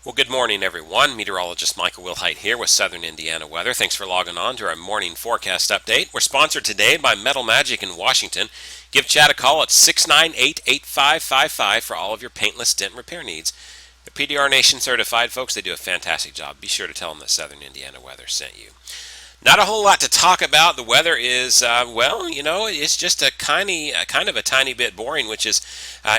Well, good morning, everyone. Meteorologist Michael Wilhite here with Southern Indiana weather. Thanks for logging on to our morning forecast update. We're sponsored today by Metal Magic in Washington. Give Chad a call at 698-8555 for all of your paintless dent repair needs. They're PDR Nation certified, folks. They do a fantastic job. Be sure to tell them that Southern Indiana weather sent you. Not a whole lot to talk about. The weather is, it's just a kind of a tiny bit boring, which is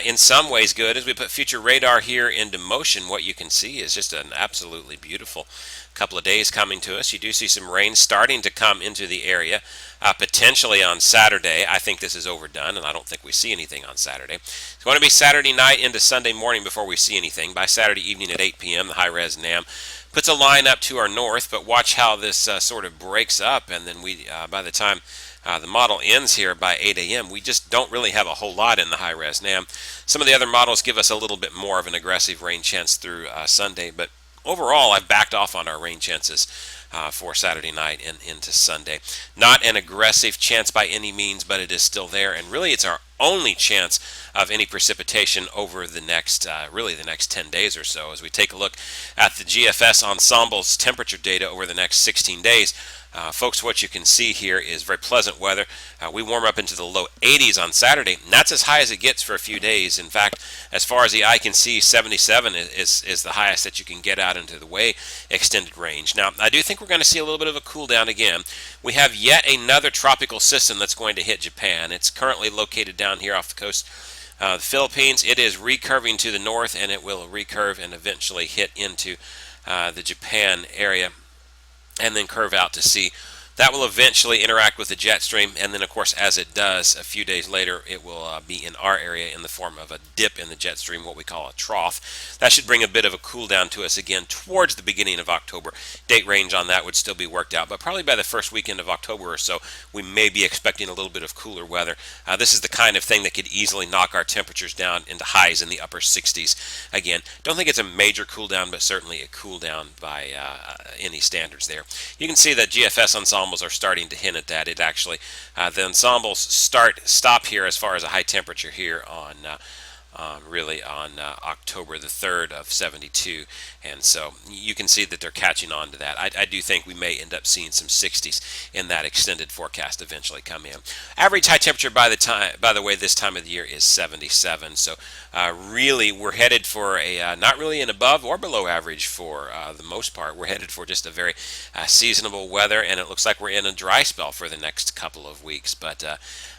in some ways good. As we put future radar here into motion, what you can see is just an absolutely beautiful couple of days coming to us. You do see some rain starting to come into the area, potentially on Saturday. I think this is overdone, and I don't think we see anything on Saturday. It's going to be Saturday night into Sunday morning before we see anything. By Saturday evening at 8 p.m., the high-res NAM puts a line up to our north, but watch how this sort of breaks up, and then by the time the model ends here by 8 a.m., we just don't really have a whole lot in the high-res NAM. Some of the other models give us a little bit more of an aggressive rain chance through Sunday, but overall, I've backed off on our rain chances for Saturday night and into Sunday. Not an aggressive chance by any means, but it is still there, and really it's our only chance of any precipitation over the next 10 days or so. As we take a look at the GFS Ensemble's temperature data over the next 16 days, folks, what you can see here is very pleasant weather. We warm up into the low 80s on Saturday, and that's as high as it gets for a few days. In fact, as far as the eye can see, 77 is the highest that you can get out into the way extended range. Now, I do think we're going to see a little bit of a cool down again. We have yet another tropical system that's going to hit Japan. It's currently located down here off the coast of the Philippines. It is recurving to the north, and it will recurve and eventually hit into the Japan area and then curve out to sea. That will eventually interact with the jet stream, and then, of course, as it does, a few days later, it will be in our area in the form of a dip in the jet stream, what we call a trough. That should bring a bit of a cool down to us again towards the beginning of October. Date range on that would still be worked out, but probably by the first weekend of October or so, we may be expecting a little bit of cooler weather. This is the kind of thing that could easily knock our temperatures down into highs in the upper 60s. Again, don't think it's a major cool down, but certainly a cool down by any standards there. You can see that GFS Ensemble are starting to hint at that. It actually, the ensembles stop here as far as a high temperature here on October the 3rd of 72, and so you can see that they're catching on to that. I do think we may end up seeing some 60s in that extended forecast eventually come in. Average high temperature by the way, this time of the year is 77, so really we're headed for a not really an above or below average for the most part. We're headed for just a very seasonable weather, and it looks like we're in a dry spell for the next couple of weeks, but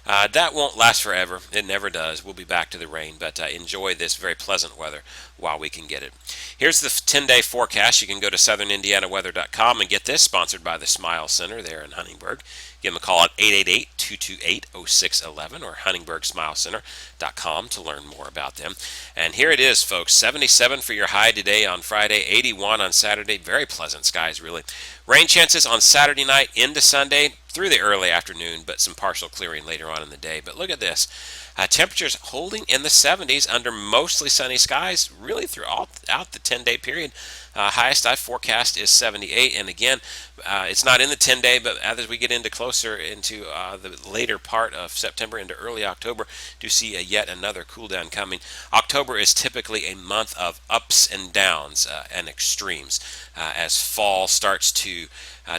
that won't last forever. It never does. We'll be back to the rain, but enjoy this very pleasant weather while we can get it. Here's the 10-day forecast. You can go to southernindianaweather.com and get this, sponsored by the Smile Center there in Huntingburg. Give them a call at 888-228-0611 or huntingburgsmilecenter.com to learn more about them. And here it is, folks. 77 for your high today on Friday, 81 on Saturday. Very pleasant skies, really. Rain chances on Saturday night into Sunday through the early afternoon, but some partial clearing later on in the day. But look at this. Temperatures holding in the 70s under mostly sunny skies really throughout the 10-day period. Highest I forecast is 78, and again, it's not in the 10-day, but as we get into closer into the later part of September into early October, do see yet another cool down coming. October is typically a month of ups and downs and extremes as fall starts to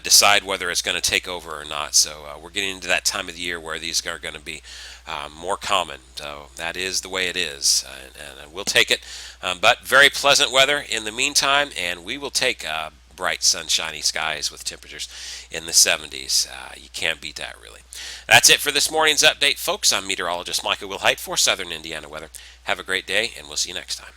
decide whether it's going to take over or not. So we're getting into that time of the year where these are going to be more common. So that is the way it is, and we'll take it. But very pleasant weather in the meantime, and we will take bright, sunshiny skies with temperatures in the 70s. You can't beat that, really. That's it for this morning's update, folks. I'm meteorologist Michael Wilhite for Southern Indiana Weather. Have a great day, and we'll see you next time.